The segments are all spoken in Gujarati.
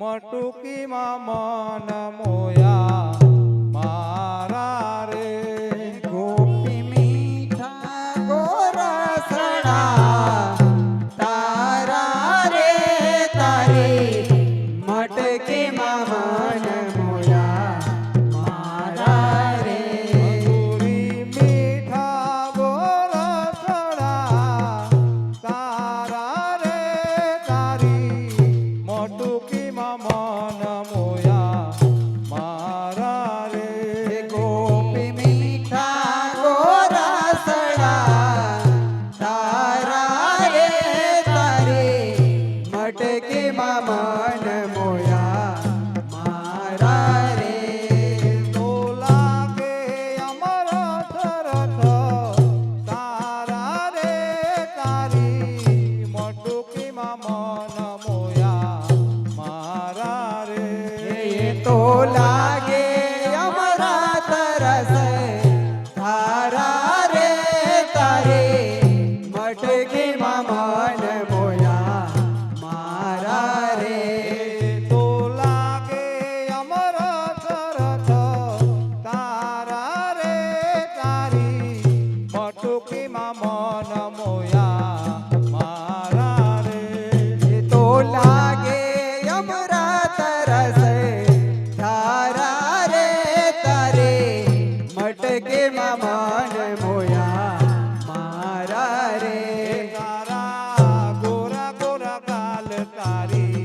મટુકીમાં મન મોયા મારા રે ગોપી મીઠા ગોરસડા તારા રે તારી મટકીમાં મન મોયા મારા રે મધુરી મીઠા ગોરસડા તારા રે તારી મટુકીમાં મન મોયા મારા રે ગોપી મીઠા ગોરસડા તારા રે તારી મટકીમાં મન મોયા મારા રે તો લાગે અમર શરત તારા રે તારી મટુકીમાં મન મોયા મારા રે તો લાગે અમરા તરસ તારા રે તારે મટકીમાં મન મોયા મારા રે તો લાગે અમર શરત તારા રે તારી મટુકીમાં મન મોયા મારા રે તો લાગે અમરા તરસ તારા રે તારે મટકીમાં મન મોયા મારા રે તારા ગોરા ગોરા ગાલ તારી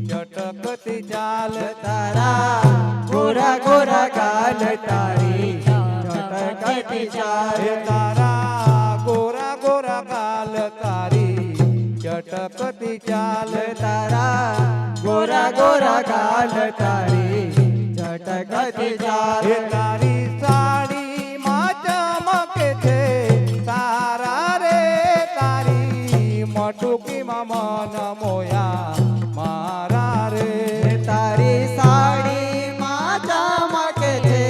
ચટકતી ચાલ તારા ગોરા ગોરા ગાલ તારી ચટકતી ચાલ તારા ગોરા ગોરા ગાલ તારી ચટકતી ચાલ તારા ગોરા ગોરા ગાલ તારી ચટકતી ચાલ તારી સાડીમાં ચમકે છે તારા રે તારી મટુકીમાં મન મોયા મારા રે તારી સાડીમાં ચમકે છે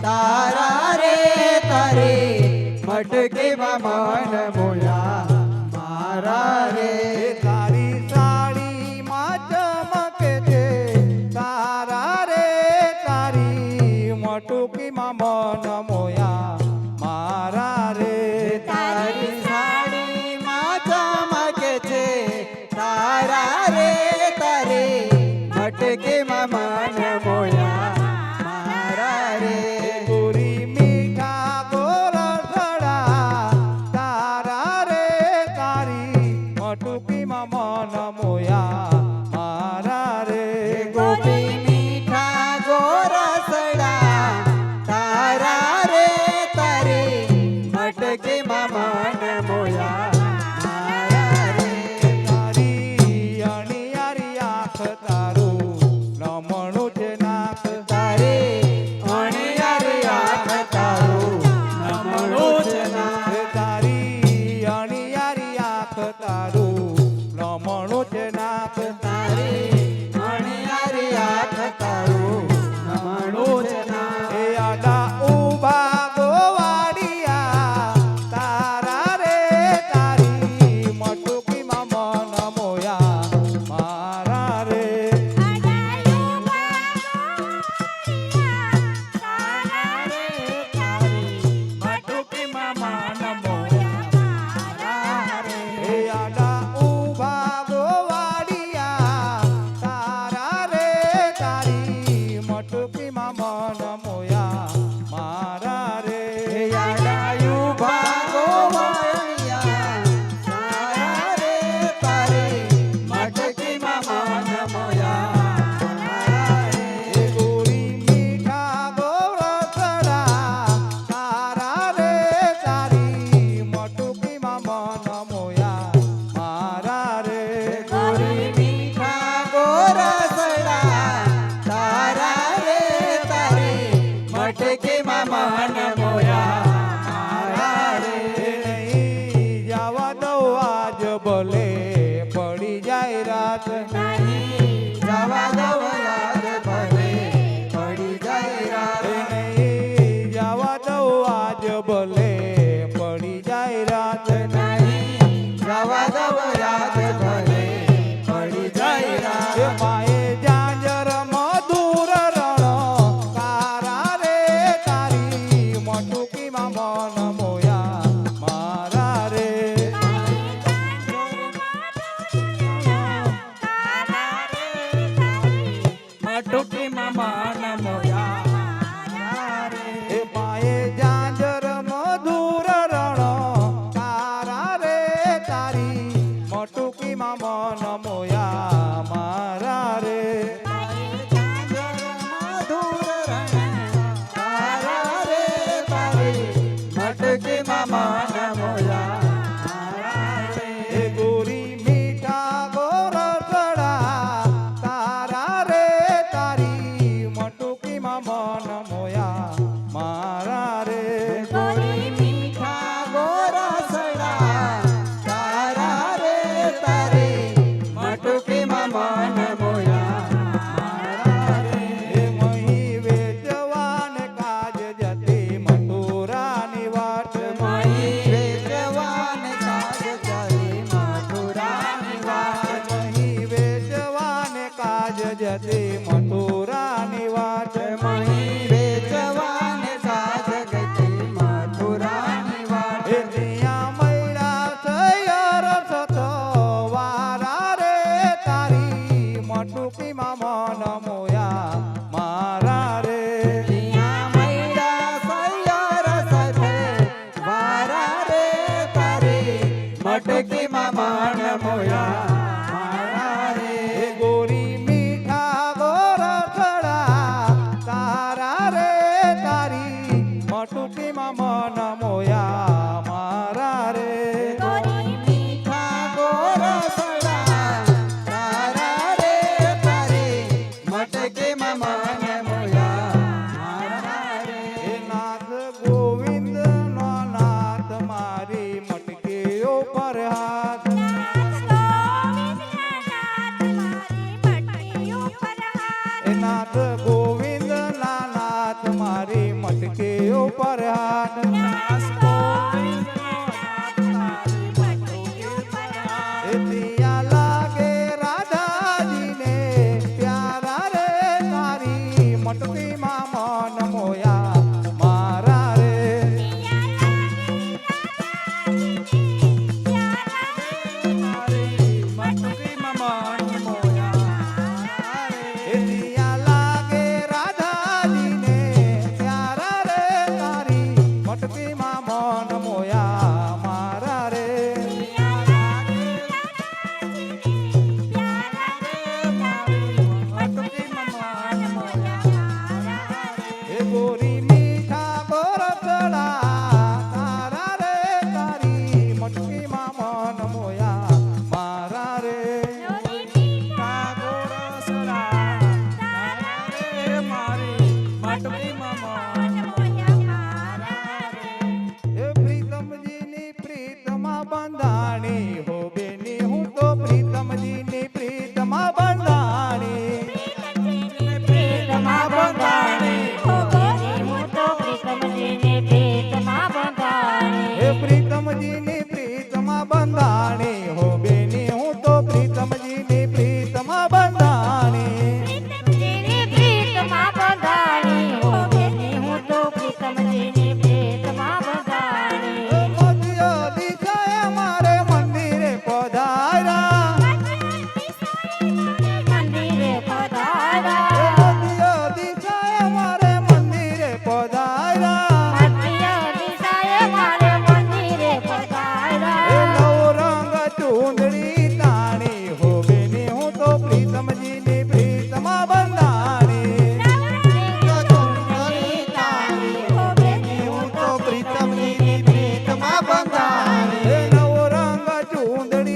તારા રે તારી મટકીમાં મન મોયા મારા રે તારી સાડીમાં ચમકે છે તારા રે તારી મટુકીમાં મન મોયા મારા રે તારી સાડીમાં ચમકે છે તારા રે તારી મટકીમાં મન મોયા મારા રે ગોરી મીઠા ગોરસડા તારા રે તારી મટુકીમાં મન મોયા મારા રે ગોપી મીઠા ગોરસડા તારા રે તારી મટકીમાં મન મોયા મારા રે તારી અણિયારી આંખ તારું રમણું છે નાક તારી અણિયારી આંખ તારું નમણું છે નાક તારી અણિયારી આંખ તારું રમણું છે નાક તારી અણિયારી આંખ તારું નમણું છે નાક એ આડા ઊભા ગોવાડિયા તારા રે તારી મટુકીમાં મન મોયા મારા રે મટુકીમાં મન મોયા મારા રે. એ પાયે ઝાંઝર મધુર રણ તારા રે તારી મટુકીમાં મન મોયા મારા રે. એ ગોરી મીઠા ગોરસડા તારા રે તારી મટુકીમાં મન મોયા મારા રે. એ મહી વેચવાને કાજ જતી મથુરાની વાટ. મહી વેચવાને કાજ જતી મથુરાની વાટ. એ ત્યાં મૈડા સૈયર સતો વારા રે તારી મટુકીમાં મન મોયા મારા રે. મટકીમાં મન મોયા મારા રે. એ ગોરી મીઠા ગોરસડા તારા રે તારી મટુકીમાં મન મોયા મારા રે. એ નાથ ગોવિંદ નો નાથ મારી મટકી ઉપર હાથ. એ નાથ ગોવિંદ ના નાથ મારી મટકી ઉપર હાથ. એ ત્યાં લાગે રાધાજીને પ્યારા રે તારી મટકીમાં મન મોયા મારા રે. એ ત્યાં લાગે રાધાજીને પ્યારા રે તારી મટકીમાં મન મોયા મારા રે. એ ગોરી મીઠા ગોરસડા તારા રે તારી મટકીમાં મન મોયા મારા રે. એ પ્રીતમજીની પ્રીતમાં બંધાણી હો બેની હું તો પ્રીતમજીની પ્રીતમાં બંધાણી. એ પ્રીતમજીની પ્રીતમાં બંધાણી હો બેની હું તો પ્રીતમજીની પ્રીતમાં બંધાણી. મધ્ય દિશાએ મારે મંદિરે પધાર્યા. મધ્ય દિશાએ મારે મંદિરે પધાર્યા. એ નવરંગ ચૂંદડી તાણી હો બેની હું તો પ્રીતમજીની પ્રીતમાં બંધાણી. એ નવરંગ ચૂંદડી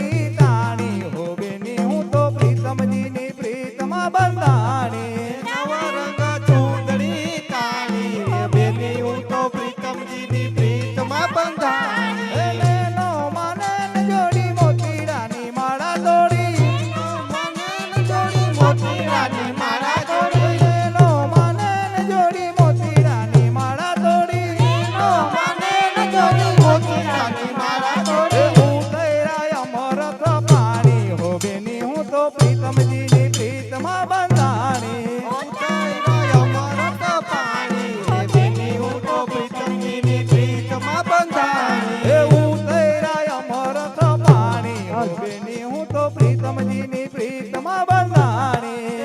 તાણી હો બેની હું તો પ્રીતમજીની પ્રીતમાં બંધાણી. એ લેનો માને ને જોડી મોતીડાની માળા તોડી. લેનો માને ને જોડી મોતીડાની માળા તોડી. એ ઉતર્યા અમરત પાણી હો બેની હું તો પ્રીતમજીની પ્રીતમાં બંધાણી. એ ઉતર્યા અમરત પાણી હો બેની હું તો પ્રીતમજીની પ્રીતમાં બંધાણી.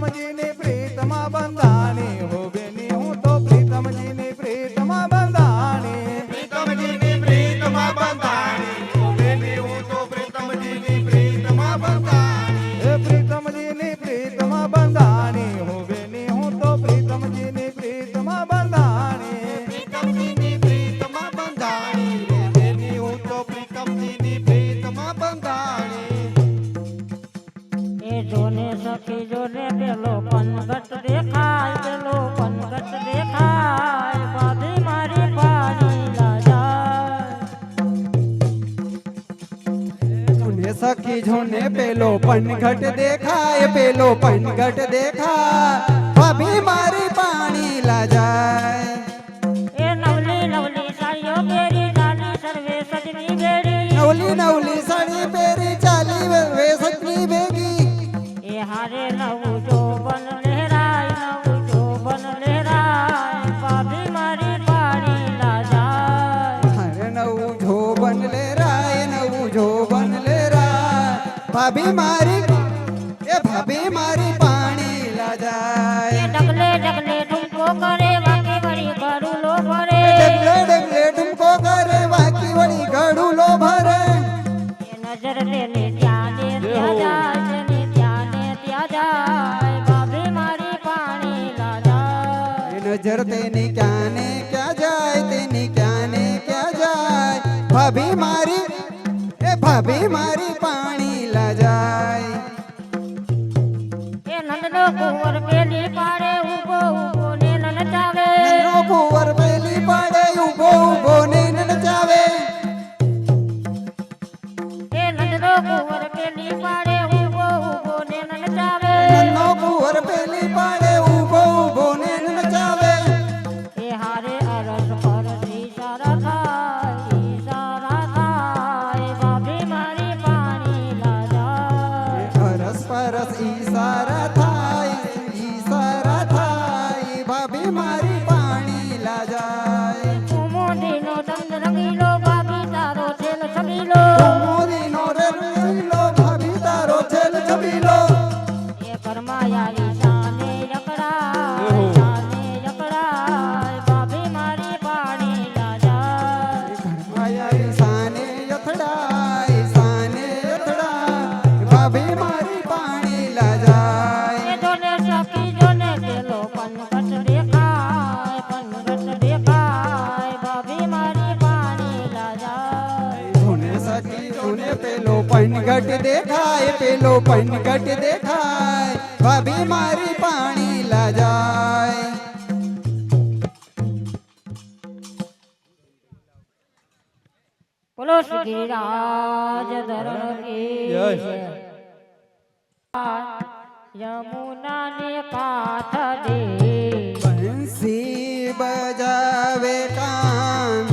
પ્રીતમજીની પ્રીતમાં બંધાણી હો બેની હું તો પ્રીતમજીની પ્રીતમાં બંધાણી પ્રીતમજીની પ્રીતમાં બંધાણી ઓ બેની હું તો પ્રીતમજીની પ્રીતમાં બંધાણી એ પ્રીતમજીની પ્રીતમાં બંધાણી હો બેની હું તો પ્રીતમજીની પ્રીતમાં બંધાણી પ્રીતમજીની પ્રીતમાં બંધાણી રે બેની હું તો પ્રીતમજીની પ્રીતમાં બંધાણી એ જોને સખી જોને પેલો પનગટ દેખાય પેલો પનગટ દેખાય બાધી મારી પાણી લાજા જોને સખી જોને પેલો પનઘટ દેખાય પેલો પનઘટ દેખાય ભાભી મારી પાણી લાજાય એ નવલી નવલી સાડીઓ પહેરી નાની સર્વે સજની બેડી નવલી નવલી સાડી પહેરી ચાલી વે સજની ભેગી એ હારે નવું જોબન લહેરાય નવું જોબન લહેરાય બાધી મારી પાણી લાજાય હરે નવું જોબન લેરાય નવું જોબન લેરાય ભાભી મારી એ ભાભી મારી પાણી એ લાજાય ડગલે ડગલે ઠુમકો કરે વાકી વળી ગરુલો ભરે ડગલે ડગલે ઠુમકો કરે વાકી વળી ગળું લો ભરે એ નજર તેને ત્યાંને ત્યાં જાય તેને ત્યાંને ત્યાં જાય બાધી મારી પાણી લાજાય એ નજર તેની ક્યાંને ક્યાં જાય તેની ક્યાંને ક્યાં જાય ભાભી મારી એ ભાભી મારી પાણી લાજાય એ નંદનો કુંવર પેલી પાડે ઉભો ઉભો ને નચાવે નંદનો કુંવર પેલી પાડે ઊભો ઊભો ને નચાવે એ નંદનો કુંવર પેલી પાડે ઉભો ઉભો ને નચાવે નંદનો કુંવર પેલી પાડે ઊભો ઊભો ને નચાવે એ હારે અરસ પર ઈશારા થાય બાધી મારી પાણી લાજાય અરસ પરસ ઈશારા થાય ભાભી મારી પાણી લાજાય કુમોદીનો દંડ રંગીલો બાબી તારો છેલ છબીલો મોદીનો રંગીલો ભાભી તારો છેલ છબીલો એ કરમાયારી શાને યકડાય બાબી મારી પાણી લાજાય માયારી સાને યથડાય ભાભી મારી પાણી લાજાય એ જોને સખી જોને પેલો પનગટ દેખાય બાબી મારી પાણી લાજાય જોને સખી જોને પેલો પનઘટ દેખાય પેલો પનઘટ દેખાય ભાભી મારી પાણી લાજાય બોલો શ્રી રાજ ધરણ કી જય. યમુના ને કાંઠ દે બંસી બજાવે કાન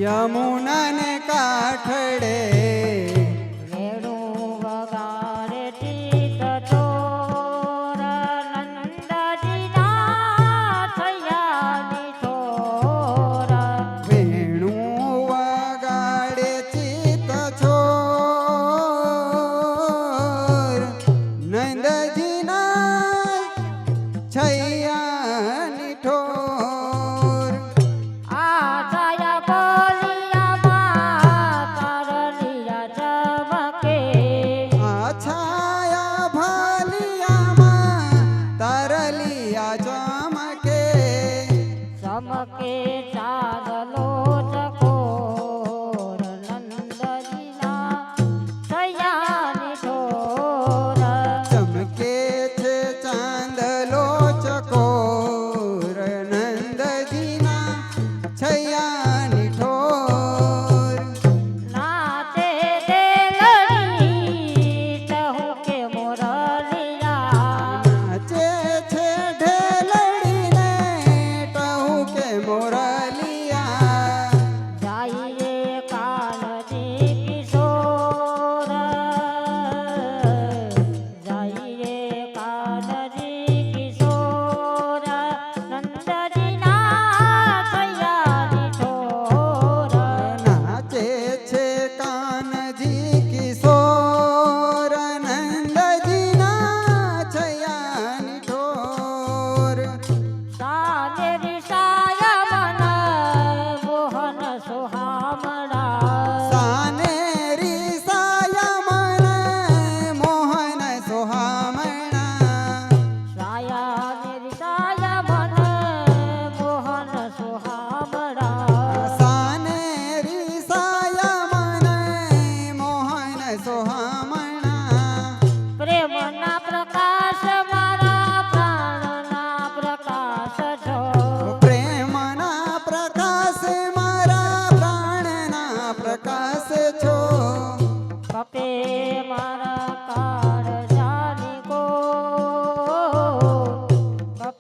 યમુના ને કાઠડે વેણુ વગાડે ચિત ચોર નંદજીના થયાની છોર વેણુ વગાડે ચિત છોર નંદજીના છૈયાની ઠોર આ છાયા બોલિયામાં તારલિયા ચમકે આ છાયા ભાલિયામાં તરલિયા ચમકે ચમકે ચાંદલો ચકોર નંદજીના થયાની છોર ચમકે છે ચાંદલો ચકોર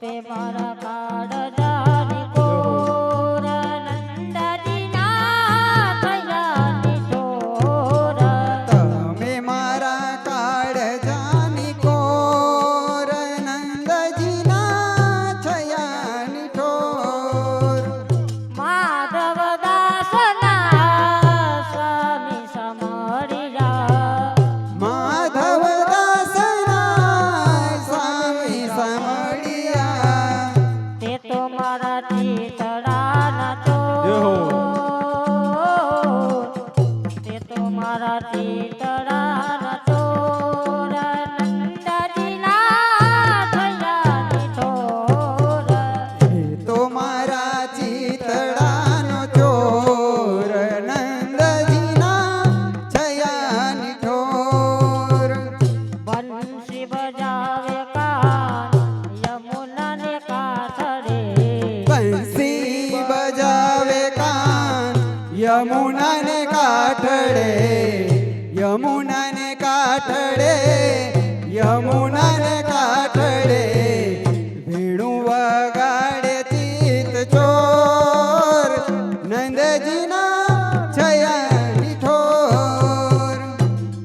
બાપે મારા કાળજાની કોર નંદજીના થયા નિઠોર. તમે મારા કાળજાની કોર નંદજીના છયા નિઠોર. માધવદાસના સ્વામી સમરિયા માધવદાસના સ્વામી સમળિયા. તે તો મારા ચિતડાના જય હો. ચોર. તે તો મારા ચિતડાના ચોર નંદજીના થયા નિઠોર. એ તો મારા ચિતડાનો ચોર નંદજીના છયા નિઠોર. બંસી બજાવે કાન યમુનાને કાંઠે. બંસી બજાવે કાન યમુનાને કાંઠડે. યમુનાને કાંઠડે યમુનાને કાંઠડે. વેણું વગાડે ચિત ચોર નંદજીના છયા નિઠોર.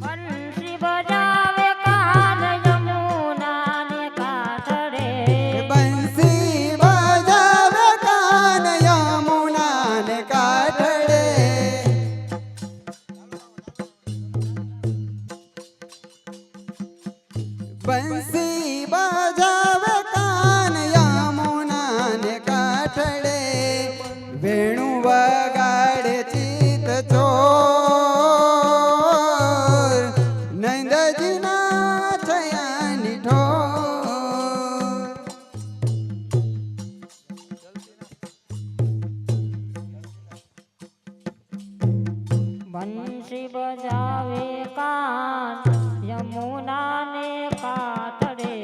બંસી બજાવે કાન યમુનાને કાંઠે. બંસી બજાવે કાન યમુનાને કાંઠડે. બંસી બજાવે કાન યમુનાને કાંઠડે. વેણું વગાડે ચિત ચોર નંદજીના છયા નિઠોર. બંસી બજાવે કાન યમુનાને કાંઠે.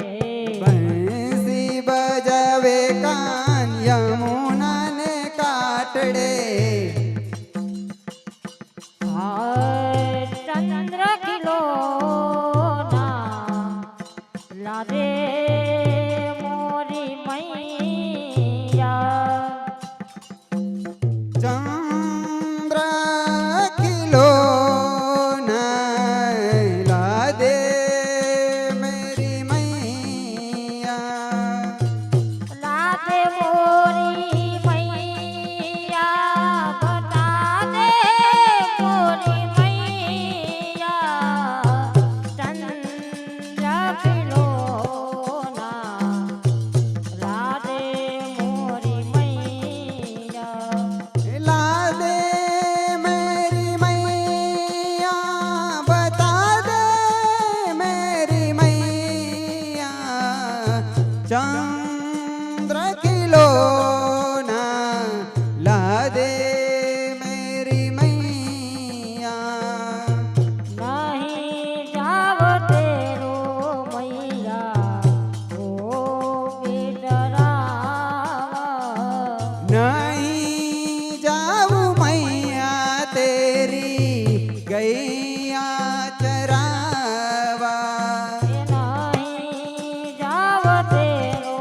બંસી બજાવે કાન યમુનાને કાંઠડે. હાય ચંદ્ર કિલો લાદે મોરી મૈયા. ચંદ્ર કિલો ના દે મેરી મૈયા. લાદે મોરી મૈયા બતા દે મોરી મૈયા. ચંદ્ર કિલો લાદે મોરી મૈયા. લા દે મેરી મૈયા બતા દે મેરી મૈયા. ચંદ્ર કિલો ના લા દે મેરી મૈયા. નહીં જાવ તેરો મૈયા ઓ બેટરાવા. નહીં જાવું મૈયા તેરી ગૈયા ચરાવા. નહીં જાવ તેરો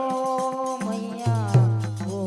મૈયા ઓ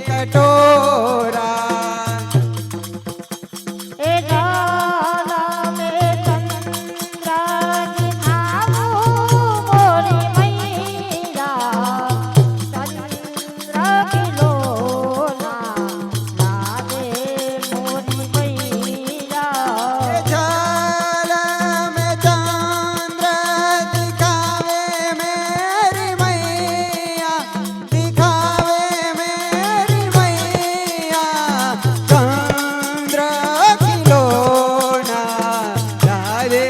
कटोरा એ જાનમે ચંદ્ર દિખાવું મોરી મૈયા ચંદ્ર કિલોના લાગે મોરી મૈયા झाल में चंद्र दिखावे मेरी मैया दिखावे मेरी मैया चंद्र खिलौना राधे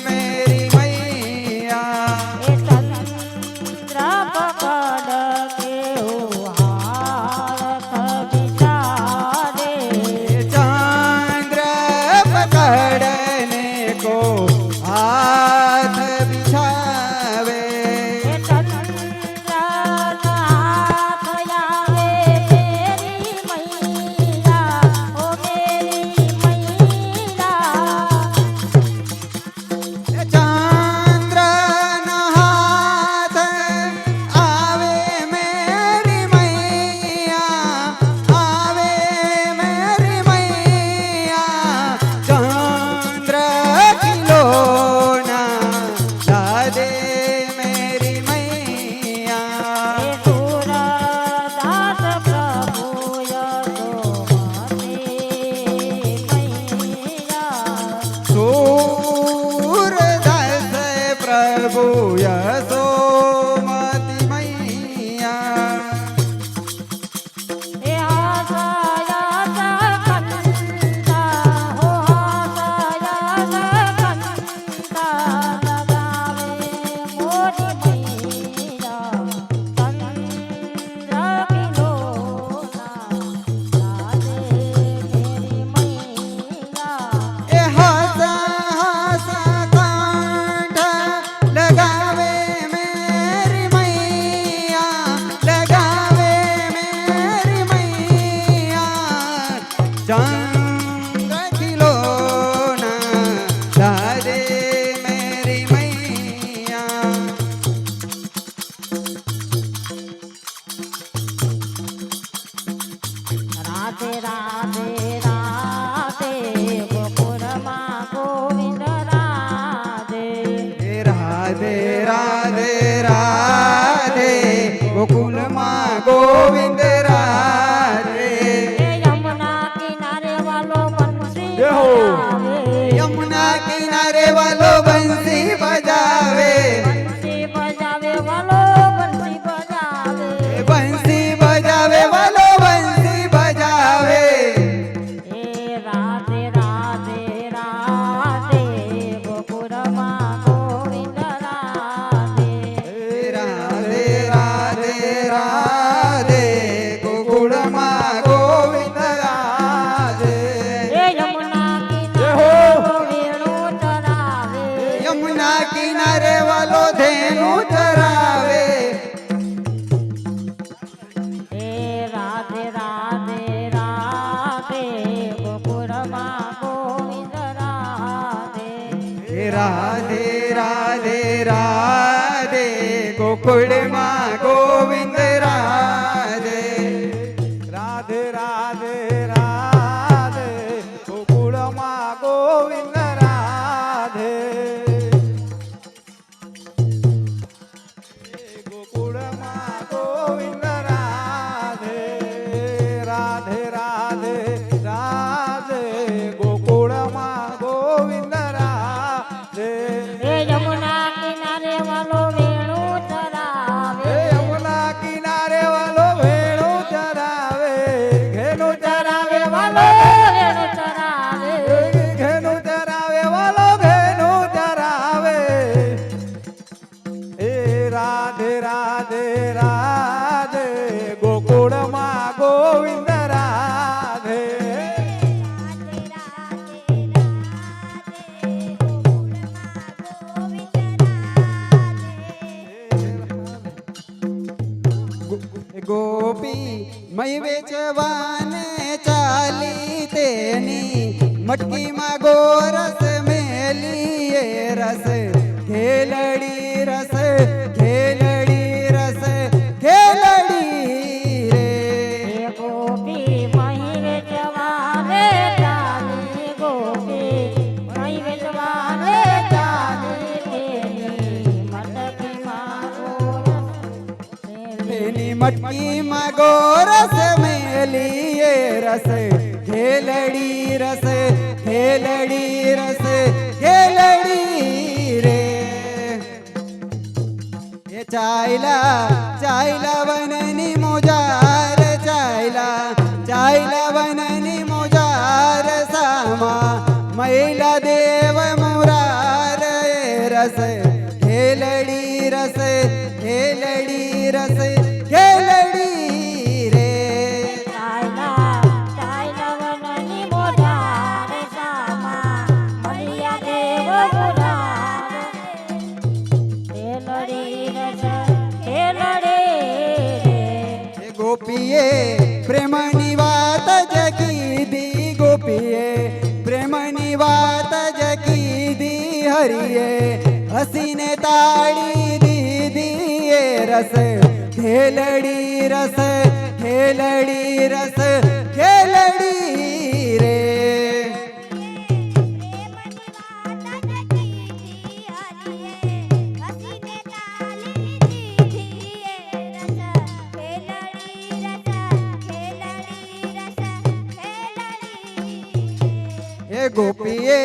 मेरी मैया એ ચંદ્ર પકડ કે હાથ બિચારે चंद्र पकड़ने को हाथ बिछावे એ ચંદ્રના હાથ આવે મેરી મૈયા ઓ મેરી મૈયા चंद्र हाथ आवे मेरी मैया आवे मेरी मैया चंद्र खिलौना राधे मेरी मैया એ સુરદાસ પ્રભુ યશોમતી મૈયા सूरदास प्रभु यशोमती मैया એ હાસયા કંતા હો હાસયા કંતા લગાવે મોરી મૈયા ચંદ્ર કિલોના લાગે મેરી મૈયા ए हंसा कांठ लगावे मेरी मैया लगावे मेरी मैया चंद्र खिलौना राधे मेरी मैया રાધે રાધે રાધે ગોકુળમાં ગોવિંદ રાધે राधे राधे राधे गोकुल माँ गोविंद राधे એ યમુના કિનારે વાલો બંસી જય હો. બજાવે यमुना किनारे वालों बंसी बजावे બંસી બજાવે વાલો બંસી બજાવે बंसी बजावे वालों बंसी बजावे એ રાધે રાધે રાધે ગોકુળમાં ગોવિંદ રાધે राधे राधे राधे गोकुल माँ गोविंद राधे એ યમુના જય હો. કિનારે વેણું ચરાવે यमुना किनारे वालों धेनु चरावे એ રાધે રાધે રાધે ગોકુળમાં ગોવિંદ રાધે राधे राधे राधे गोकुल माँ गोविंद राधे રાધે રાધે રાધે ગોકુળમાં ગોવિંદ રાધે ગોકુળમાં ગોવિંદ રાધે રાધે રાધે રાધે ગોકુળમાં ગોવિંદ રાધે એ યમુના કિનારે વાલો વેણું ચરાવે હે યમુના કિનારે વાલો ભેણું ચરાવે ઘેનું ચરાવે વાલો વેણું ચરાવે ઘેનું ચરાવે વાલો ઘેનું ચરાવે એ રાધે રાધે રાધે ગોકુળમાં ગોવિંદ રાધે गोपी मई वेचवाने चाली तेनी मटकी માં ગોરસ મેલીએ રસ ખેલડી રસ ખેલડી રસ ખેલડી રે મટકીમાં ગોરસ મેલીએ રસ ખેલડી રસ ખેલડી રસ ખેલડી રે એ ચાયલા ચાયલા વનની મોજાર ચાયલા વનની મોજાર સામા મહિલા દેવ મુરાર એ રસ ખેલડી રસ ખેલડી રસ ખેલડી રે ચાયલા ચાયલા વનની મોજાર સામા મલિયા દેવ મુરાર ખેલડી રસ ખેલડી રે એ ગોપીએ પ્રેમની વાત જ કીધી ગોપીએ પ્રેમની વાત જ કીધી હરિએ હસીને તાળી દીધી એ રસ ખેલડી રસ ખેલડી રસ ખેલડી રે એ ગોપીએ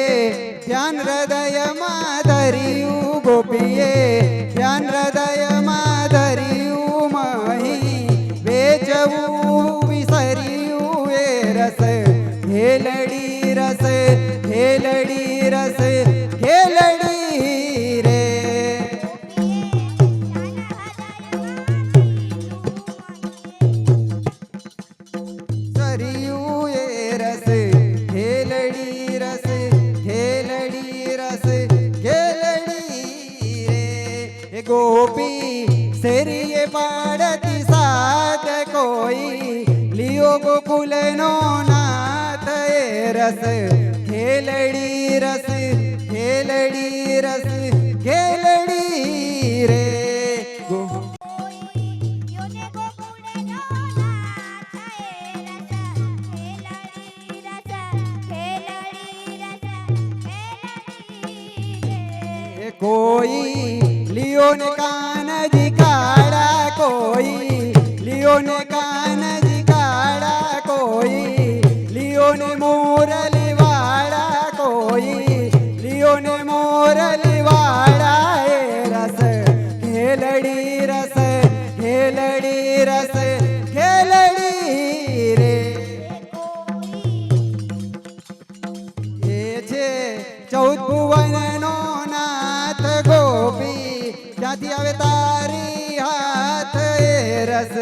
ધ્યાન હૃદયમાં ધર્યું ગોપીએ ધ્યાન હૃદયમાં ધર્યું મહી વેચવું વિસર્યું એ રસ ખેલડી રસ ખેલડી રસ ખેલડી રે સરિયું એ રસ ખેલડી રસ ખેલડી રસ ખેલડી રે એ ગોપી શેરીએ પાડતી સાથ કોઈ લિયો ગોકુલનો નાથ એ રસ ખેલડી રસ ખેલડી રસ ખેલડી રે कोई लियो ने कान जी काड़ा कोई लियो ने कान जी काड़ा कोई लियो ने मोरली वाड़ा कोई लियो ने मोरली वाड़ा ए रस खेलड़ी रस खेलड़ी रस खेलड़ी रे ये छे 14 भुवननो नाथ ગોપી ક્યાંથી આવે તારી હાથ એ રસ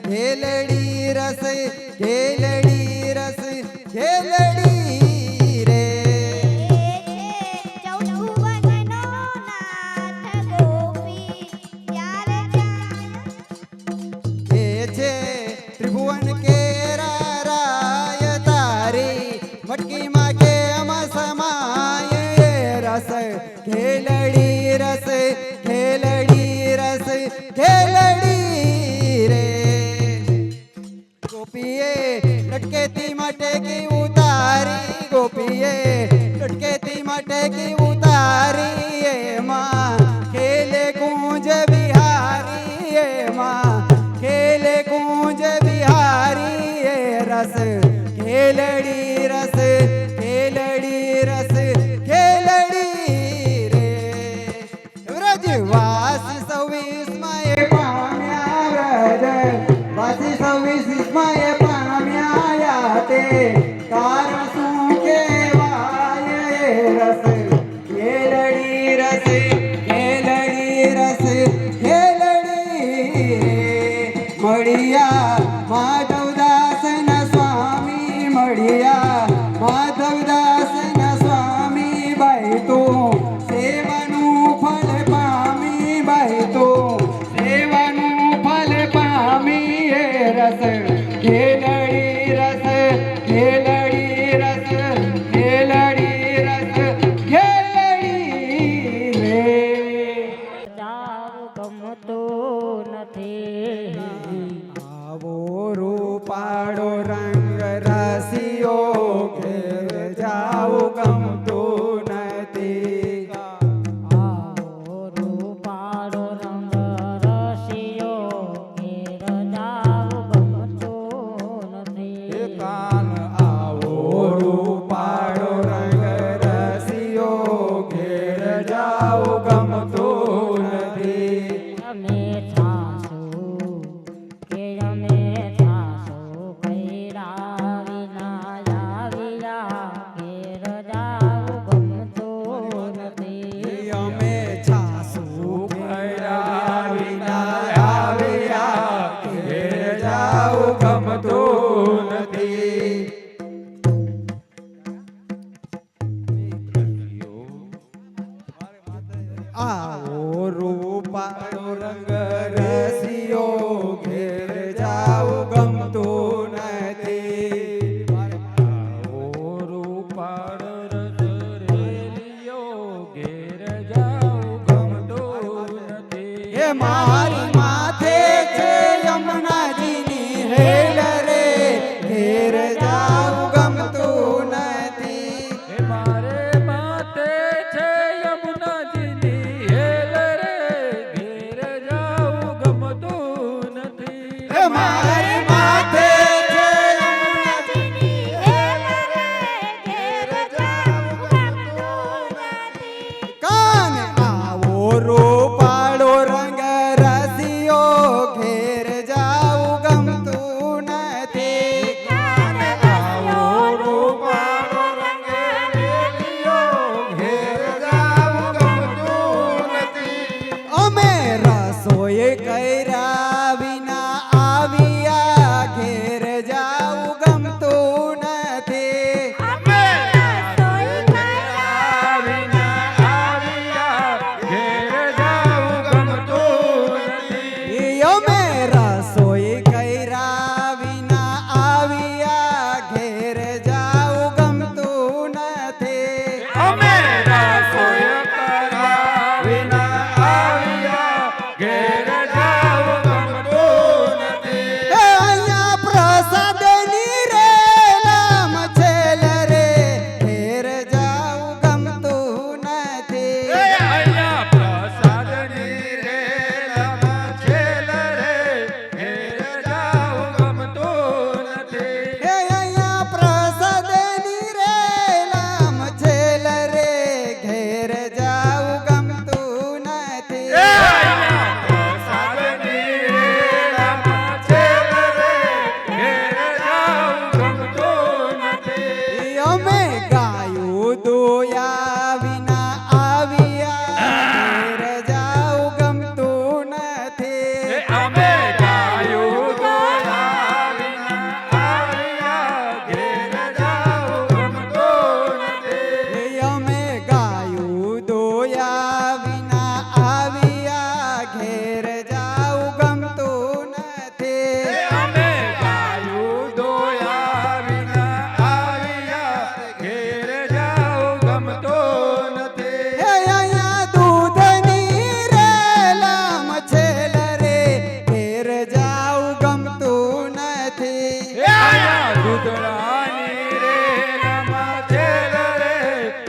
ખેલડી રસ ખેલડી રસ ખેલડી રે એ છે ત્રિભુવન કેરા રાય તારી મટકીમાં કેમ સમાય એ રસ ખેલડી રસ ખેલડી રસ ખેલડી રે ગોપીએ લટકેતી મટકી ઉતારી ગોપીએ લટકેતી મટકી ઉતારી એમાં ખેલે કુંજ બિહારી એમાં ખેલે કુંજ બિહારી એ રસ ખેલડી રસ ખેલડી રસ ખેલડી રે વ્રજવાસી 26 માં પામ્યા વ્રજ વાસી 26 માં પામ્યા તે કારણ શું કહેવાય એ રસ ખેલડી રસ ખેલડી રસ ખેલડી રે મળ્યા માધવદાસ ના સ્વામી મળ્યા કાન આવો રૂપાળો રંગ રસિયો ઘેર જાવ ગમતું નથી. અમે થાશું કે અમે થાશું કૈરા વિના આવ્યા ઘેર જાવ ગમતું નથી. અમે છાસુ કર્યા વિના આવ્યા ઘેર જાવ ગમતું નથી. આવો રૂપાળો રંગ રસિયો ઘેર જાવ ગમતું નથી. આવો રૂપાળો રંગ રેલિયો ઘેર જાવ ગમતું નથી. હે મારી માથે છે યમુનાજીની હેલ રે ઘેર જાવ ગમતું નથી. હે મારે માથે છે યમુનાજીની હેલ રે ઘેર જાવ ગમતું નથી. હે મારી માથે છે યમુનાજીની હેલ રે ઘેર જાવ ગમતું નથી. કાન આવો રૂપાળો રંગ રસિયો ઘેર જાવ ગમતું નથી. આવો રૂપાળો રંગ રેલિયો ઘેર જાવ ગમતું નથી. અમે રસોઈ કર્યા વિના આવ્યા ઘેર જાવ ગમતું નથી. અમે રસોઈ કર્યા વિના આવ્યા ઘેર જાવ ગમતું નથી. અમે રસોઈ કર્યા વિના આવ્યા ઘેર જાવ ગમતું નથી. અમે રસોઈ કર્યા વિના આવ્યા ઘેર જાવ ગમતું નથી. હે અહીંયા પ્રસાદની રેલામ છેલ રે ઘેર જાવ ગમતું નથી. અહીંયા પ્રસાદની રેલામાં છેલ રે ઘેર જાવ ગમતું નથી. હે અહીંયા પ્રસાદની રેલામ છેલ રે ઘેર જાવ ગમતું નથી. અહીંયા પ્રસાદની રેલામાં છેલ રે ઘેર જાવ ગમતું નથી. અમે ગાયું દોયા વિના આવ્યા ઘેર જાવ ગમતું નથી. અમે ગાયું દોયા વિના આવ્યા ઘેર જાવ ગમતું નથી. અમે ગાયું દોયા વિના આવ્યા ઘેર જાવ ગમતું નથી. અમે ગાયું દોયા વિના આવ્યા ઘેર જાવ ગમતું નથી. હે અહીંયા દૂધની રેલામ છેલ રે ઘેર જાવ ગમતું નથી. આયા દૂધડાની રેલામાં છેલ રે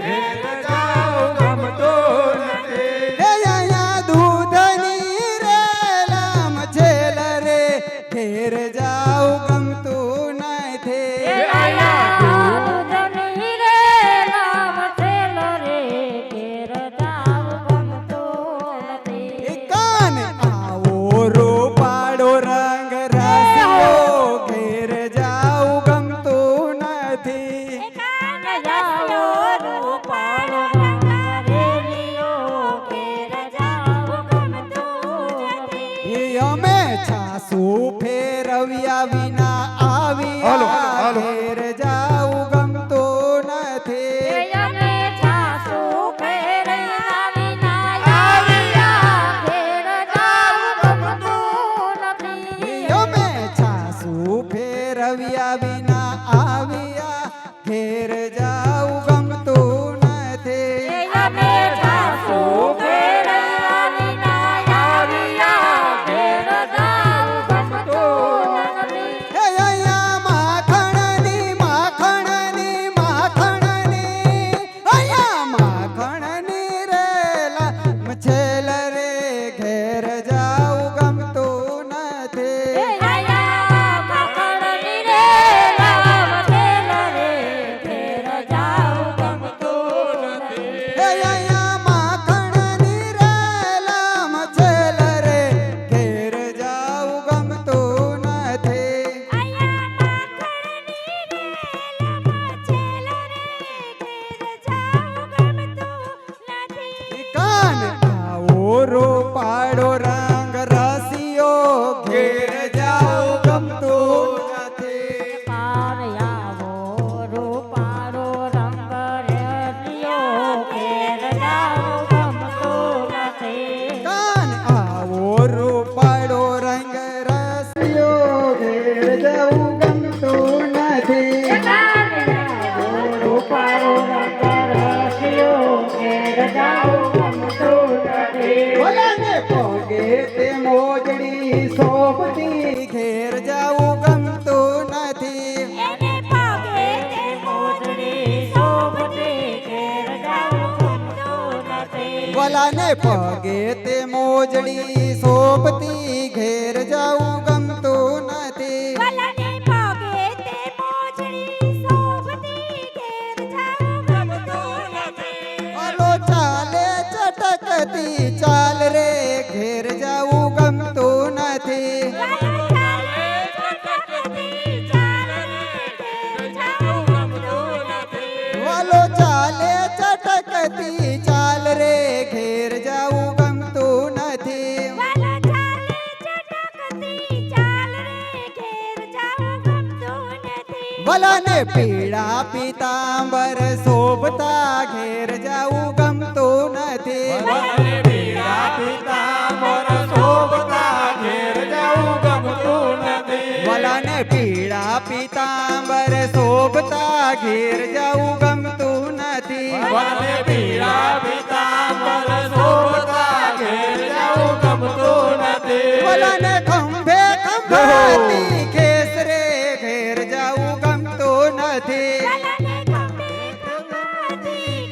ઘેર જાવ ગમતું નથી. હે અહીંયા દૂધની રેલામ છેલ રે ઘેર જાવ ગમતું નથી. દૂધની રેલામ છેલ રે ઘેર જાવ ગમતું નથી. કાન આવો રૂપાળો રંગ રસિયો ઘેર જાવ ગમતું નથી. જાઓ રૂપાળો રંગ રેલિયો ઘેર જાવ ગમતું નથી. અમે છાસુ ફેરવ્યા વિના આવ્યા ઘેર જાવ ગમતું નથી. અમે છાસુ ફેરવ્યા વિના આવ્યા ઘેર જાવ ગમતું નથી. અમે છાસુ ફેરવ્યા વિના આવ્યા ઘેર જાવ ગમતું નથી. અમે છાસુ ફેરવ્યા વિના આવ્યા ઘેર જાવ ગમતું નથી. હે અહીંયા માખણની માખણની માખણની અહીંયા માખણની રેલા છેલ રે ઘેર જાવ ગમતું નથી. આયા માખણની રેલા નથી. રૂપાળો રંગ રસિયો ઘેર જાઉં ગમતું નથી. ભલાને પગે તે મોજડી શોભતી ઘેર જાવું ગમતું નથી. એને પગે તે મોજડી શોભતી ઘેર જાઉં ગમતું નથી. ભલાને પગે તે મોજડી શોભતી ઘેર જાવું ગમતું નથી. ભલાને પગે તે મોજડી શોભતી ઘેર જાઉં ગમતું નથી. અલો ચાલે ચટકતી ચાલ રે ઘેર જાવું ગમતું નથી. વાલો ચાલે ચટકતી ચાલ રે ઘેર જાવું ગમતું નથી. ભલાને પીળા પીતાંબર શોભતા ઘેર જાવું ગમતું નથી. ભલે પીળા પીતાંબર શોભતા ઘેર જાવું ગમતું નથી. ભલાને પીળા પીતાંબર શોભતા ઘેર જાવું ગમતું નથી. ભલે પીળા પીતાંબર શોભતા ઘેર જાવું ગમતું નથી. ભલાને ખંભે ખંભાતી કેસરે ઘેર જાવું ગમતું નથી.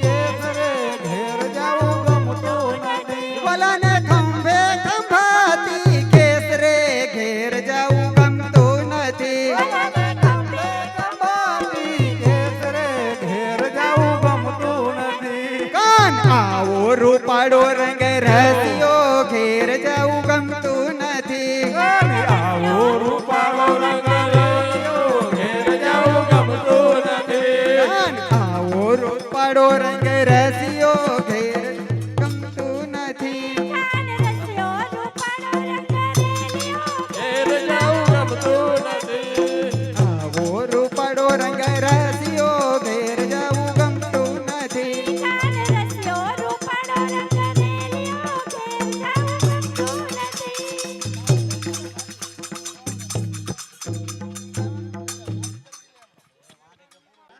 કેસરે ઘેર જાવું ગમતું નથી. ભલાને ખંભે ખંભાતી કેસરે ઘેર જાવું ગમતું નથી. અંબાતી કેસરે ઘેર જાવું ગમતું નથી. કાન આવો રૂપાળો રંગ રસિયો ઘેર જાવું ગમતું નથી. કાને આવો રૂપાળો રંગ રચ્યો ઘેર જાવું ગમતું નથી. કાન આવો રૂપાળો રંગ રસિયો ઘેર ગમતું નથી. ઘેર જાવું ગમતું નથી. આવો રૂપાળો રંગ રસિયો ઘેર જાવું ગમતું નથી.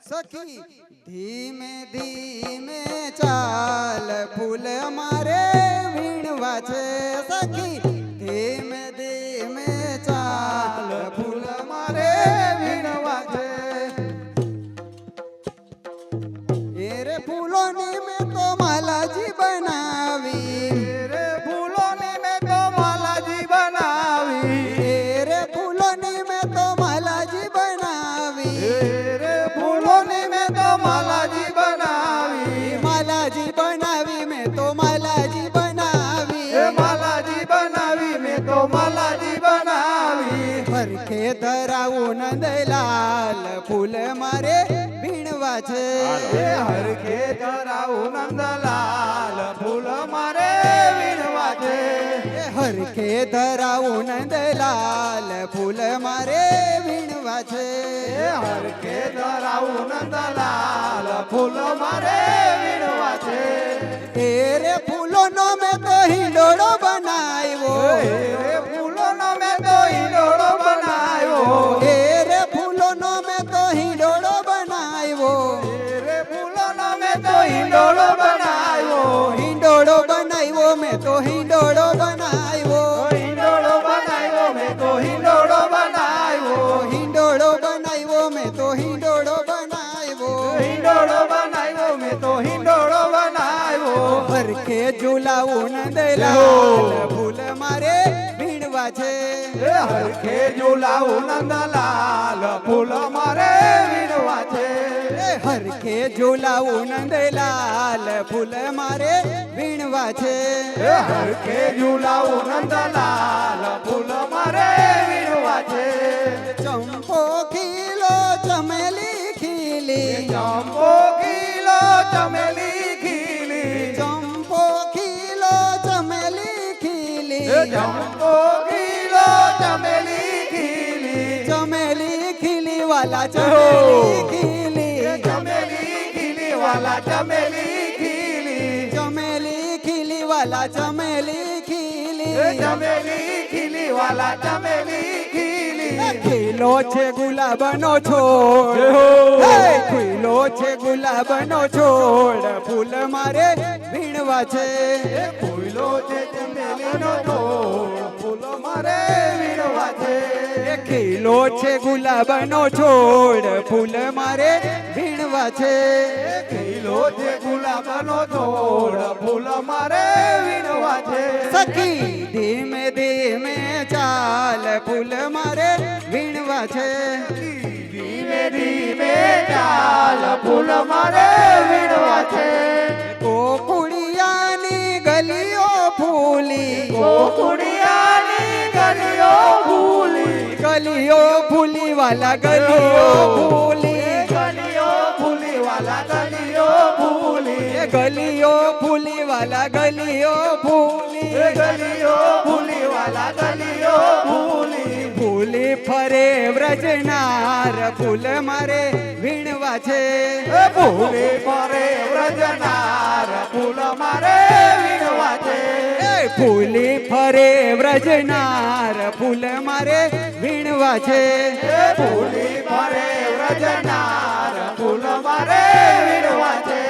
સખી ધીમે ધીમે ચાલ ફૂલ મારે વીણવા છે. સખી ધીમે ધીમે ચાલ ફૂલ મારે વીણવા છે. એ રે ફૂલોની મેં તો માલાજી બનાવી. રે ફૂલોની મેં તો માલાજી બનાવી. એ રે ફૂલોની મેં તો માલાજી બનાવી. રે ફૂલોની મેં તો માલાજી બનાવી. માલાજી બનાવી મેં તો માલાજી બનાવી. એ માલાજી બનાવી મેં તો માલાજી બનાવી. હરખે ધરાવું નંદલાલ ફૂલ મારે વીણવા છે. એ હરખે ધરાવું નંદલાલ ફૂલ મારે વીણવા છે. એ હરખે ધરાવું નંદલાલ ફૂલ મારે વીણવા છે. એ હરખે ધરાવું નંદલાલ ફૂલ મારે વીણવા છે. એ રે ફૂલોનો મેં તો હિંડોળો બનાવ્યો. રે ફૂલોનો મેં તો હિંડોળો બનાવ્યો. એ રે ફૂલોનો મેં તો હિંડોળો બનાવ્યો. રે ફૂલોનો મેં તો હિંડોળો બનાવ્યો. હિંડોળો બનાવ્યો મેં તો હિંડોળો બનાવ્યો. હિંડોળો બનાવ્યો મેં તો હિંડોળો બનાવ્યો. હિંડોળો બનાવ્યો મેં તો હિંડોળો બનાવ્યો. હિંડોળો બનાવ્યો મેં તો હિંડોળો બનાવ્યો. હરખે ઝુલાવું નંદલાલ ફૂલ મારે વીણવા છે. એ હરખે ઝુલાવું નંદલાલ ફૂલ મારે વીણવા છે. એ હરખે ઝુલાવું નંદલાલ ફૂલ મારે વીણવા છે. એ હરખે ઝુલાવું નંદલાલ ફૂલ મારે વીણવા છે. ચંપો ખીલો ચમેલી ખીલી. ચંપો ખીલો ચમેલી ખીલી. ચંપો ખીલો ચમેલી ખીલી. એ ચંપો ખીલો ચમેલી ખીલી. ચમેલી ખીલી વાલા ચમેલી ખીલી. ચમેલી ખીલી વાલા ચમેલી ખીલી. ચમેલી ખીલી વાલા ચમેલી ખીલી. ચમેલી ખીલી વાલા ચમેલી ખીલી. ખીલો છે ગુલાબનો છોડ હે ખીલો છે ગુલાબનો છોડ ફૂલ મારે વીણવા છે ફૂલો છે ચમેલીનો છોડ ફૂલો મારે વીણવા છે ખીલો છે ગુલાબનો છોડ ફૂલ મારે વીણવા છે ખીલો છે ગુલાબનો છોડ ફૂલ મારે વીણવા છે સખી ધીમે ધીમે ચાલ ફૂલ મારે વીણવા છે ધીમે ધીમે ચાલ ફૂલ મારે વીણવા છે ગોકુળિયાની ગલીઓ ફૂલી ગોકુળિયાની ગલીઓ ફૂલી ગલીઓ ફૂલી વાલા ગલીઓ ફૂલી ગલીઓ ફૂલી વાલા ગલીઓ ફૂલી ગલીઓ ફૂલી વાલા ગલીઓ ફૂલી ગલીઓ ફૂલી વાલા ગલીઓ ફૂલી ફૂલી ફરે વ્રજનાર ફૂલ મારે વીણવા છે ફૂલે ફરે વ્રજનાર ફૂલ મારે વીણવા છે ફૂલી ફરે વ્રજનાર ફૂલ મારે વીણવા છે ફૂલી ફરે વ્રજનાર ફૂલ મારે વીણવા છે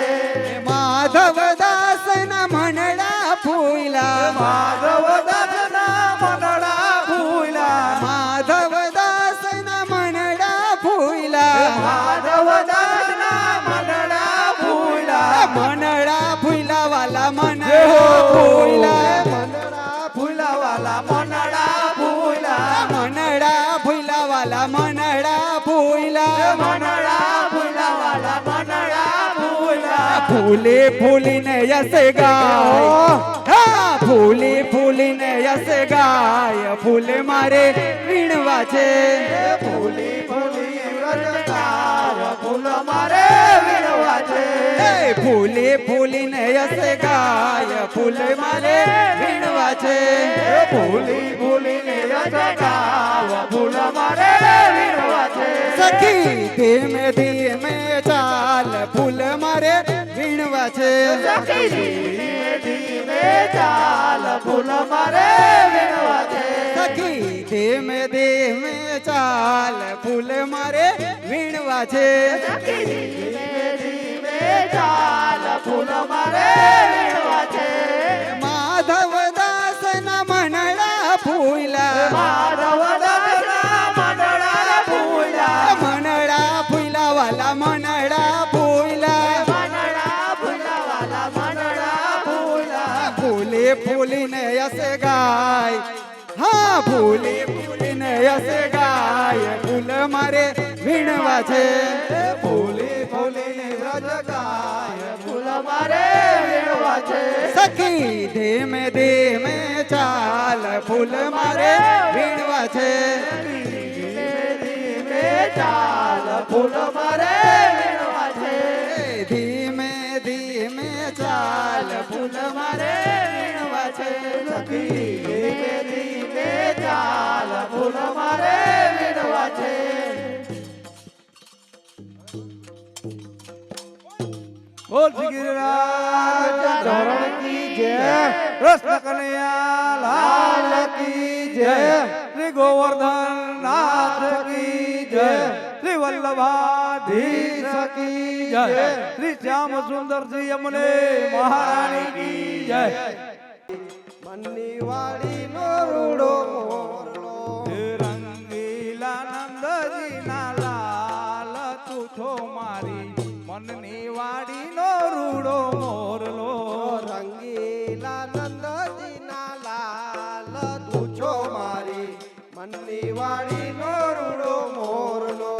માધવ દાસના મનડા ફૂલા માધવ દાસના મનડા ફૂલા માધવ દાસના મનડા ફૂલા માધવ દાસના મનડા ફૂલા મનડા ફૂલા વાલા મનડા ફૂલા મનડા ફૂલા વાલા મનડા ફૂલા મનડા ફૂલા વાલા મનડા ફૂલા મનડા ફૂલા વાલા મનડા ફૂલા ફૂલે ફૂલીને યસ ગાય હા ફૂલે ફૂલીને યસ ગાય ફૂલ મારે વીણવા છે ફૂલી ફૂલી વ્રજનાર ફૂલ મારે વીણવા છે ફૂલે ફૂલીને યસ ગાય ફૂલ મારે વીણવા છે ફૂલી ફૂલીને યશગાવ ફૂલ મારે વીણવા છે સખી ધીમે ધીમે ચાલ ફૂલ મારે વીણવા છે ધીમે ધીમે ચાલ ફૂલ મારે વીણવા છે સખી ધીમે ધીમે ચાલ ફૂલ મારે વીણવા છે ધીમે ધીમે ચાલ ફૂલ મારે વીણવા છે માધવ દાસના મનડા ફૂલા માધવ દાસના મનડા ફૂલા મનડા ફૂલા વાલા મનડા ફૂલા મનડા ફૂલા વાલા મનડા ફૂલા ફૂલે ફૂલીને યસ ગાય હા ફૂલે ફૂલીને યસ ગાય ફૂલ મારે વીણવા છે ફૂલી ફૂલીને વ્રજગાય ફૂલ મારે વીણવા છે સખી ધીમે ધીમે ચાલ ફૂલ મારે વીણવા છે ધીમે ધીમે ચાલ ફૂલ મારે વીણવા છે ધીમે ધીમે ચાલ ફૂલ મારે વીણવા છે ધીમે ધીમે ચાલ ફૂલ મારે વીણવા છે બોલ શ્રી ગિરિરાજ ધોરણ કી જય કૃષ્ણ કનૈયા લાલ કી જય શ્રી ગોવર્ધન નાથ કી જય શ્રી વલ્લભાધીશ કી જય શ્રી શ્યામ સુંદર શ્રી યમુને મહારાણી કી જય મનની વાડી નો રૂડો મોરલો રંગીલા નંદજી ના લાલ તું છો મારી મનની વાડી નો રૂડો મોરલો રંગીલા નંદજી ના લાલ તું છો મારી મનની વાડી નો રૂડો મોરલો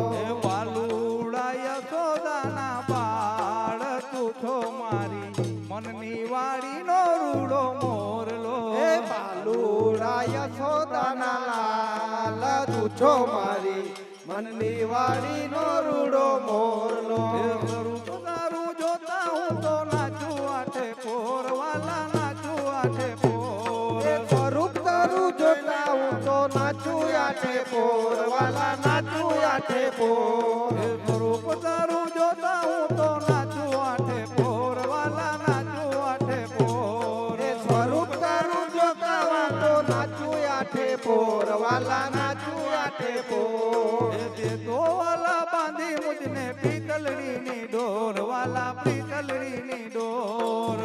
વાલુડા યશોદાના બાળ તું છો મારી મનની વાડી નો રૂડો મોરલો વાલુડા યશોદાના લાલ તું છો મારી મનની વાડી નો રૂડો મોરલો સ્વરૂપ તારું જોતા હું તો નાચું આઠે પોર વાલા નાચું આઠે પોર સ્વરૂપ તારું જોતા હું તો નાચું આઠે પોર વાલા નાચું આઠે પોર સ્વરૂપ તારું જોતા હું તો નાચું આઠે પોર વાલા નાચું આઠે પોર સ્વરૂપ તારું જોતા હું તો નાચું આઠે પોર વાલા નાચું આઠે પોર મુજને પિતલડીની ડોર વાલા પિતલડીની ડોર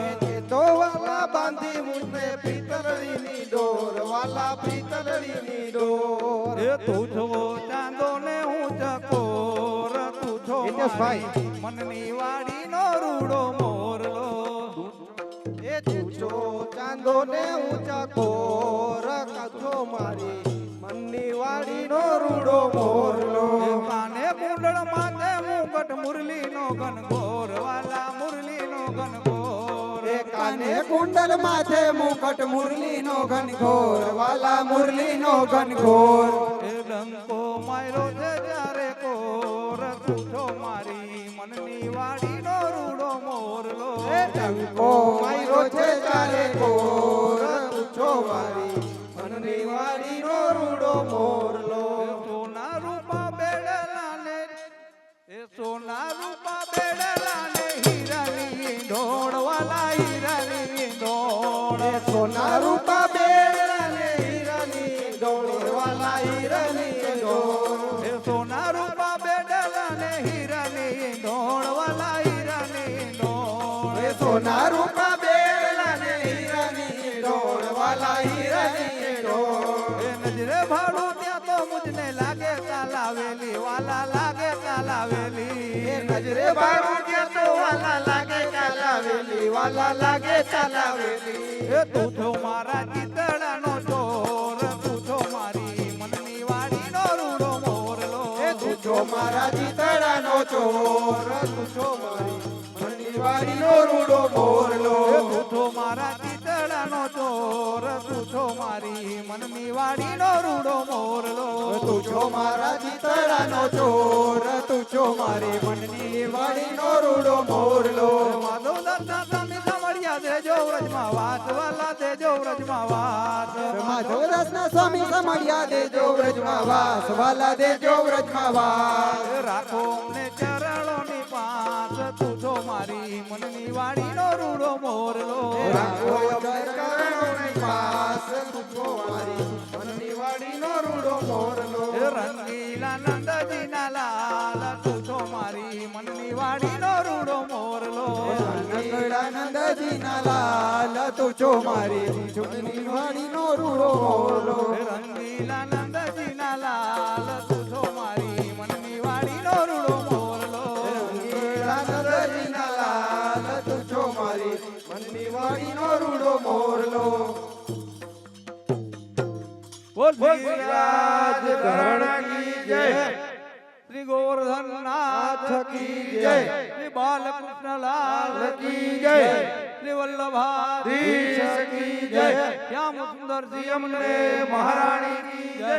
તો વાલા બાંધી મુજને પિતળીની ડોર વાલા પિતળીની ડોર એ તું છો ચાંદો ને હું ચકોર તું છો હિતેશભાઈ. મારી મનની વાડીનો રૂડો મોરલો એ તુચો ચાંદો ને ઊંચા કોર કાચો મારી મનની વાડીનો રૂડો મોરલો એ કાને કુંડળ માથે મુગટ મુરલીનો ઘનઘોર વાલા મુરલીનો ઘનઘોર એ કાને કુંડલ માથે મુકટ મુરલીનો ઘનઘોર વાલા મુરલીનો ઘનઘોર એ ડંકો માર્યો છે જ્યારે કોર તું છો મારી મનની વાડીનો રૂડો મોરલો એ ટંકો માર્યો છે તારે કોર તુચો મારી મનની વાડીનો રૂડો મોરલો સોના રૂપા બેડલા ને એ સોના રૂપા બેડલા ને હીરાની ઢોળ વાલા હીરાની ઢોળ એ સોના રૂપા બેડલા ને હીરાની ડોળ વાલા હીરાની ડોળ એ સોના રૂપા બેડલા ને હીરાની ઢોળ વાલા હીરાની ઢોળ એ સોના રૂપા બેડલા ને હીરાની ડોળ વાલા હીરાની ડોળ એ નજરે ભાડું ત્યાં તો મુજને લાગે તાલાવેલી વાલા લાગે તાલાવેલી એ નજરે બાળું ત્યાં તો વાલા લાગે ચાલાવેલી વાલા લાગે ચાલાવેલી એ તું છો મારા ચિતડાનો ચોર તું છો મારી મનની વાડીનો રૂડો મોરલો એ તું છો મારા ચિતડાનો ચોર તું છો મારી મનની વાડીનો રૂડો મોરલો એ તું છો મારા ચિતડાનો ચોર તું છો મારી મનની વાડીનો રૂડો મોરલો તું છો મારા ચિતડાનો ચોર તું છો મારી મનની વાડીનો રૂડો મોરલો માધવ દત્તા તમે સાંભળ્યા દેજો વ્રજમાં વાત વાલા દેજો વ્રજમાં વાત માધવ રસના સ્વામી સમળ્યા દેજો વ્રજમાં વાસ વાલા દેજો વ્રજમાં વાસ રાખો અમને ચરણોની પાસ તું છો મારી મનની વાડીનો રૂડો મોરલો રાખો ચરણોની પાસ તું છો મારી મનની વાડીનો રૂડો મોરલો રંગીલા નંદજીના લાલ તું છો મારી મનની વાડીનો રૂડો મોરલો નંદજીના લાલ તું છો મારી મનની વાડીનો રૂડો મોરલો રંગીલા નંદજીના લાલ તું છો મારી મનની વાડીનો રૂડો મોરલો નંદજીના લાલ તું છો મારી મનની વાડીનો રૂડો મોરલો બોલ ગિરિરાજ ઘરાણા કી જય શ્રી ગોવર્ધન નાથ કી જય શ્રી બાલકૃષ્ણ લાલ કી જય શ્રી વલ્લભાધીશ કી જય શ્યામ સુંદરજી અમને મહારાણી કી જય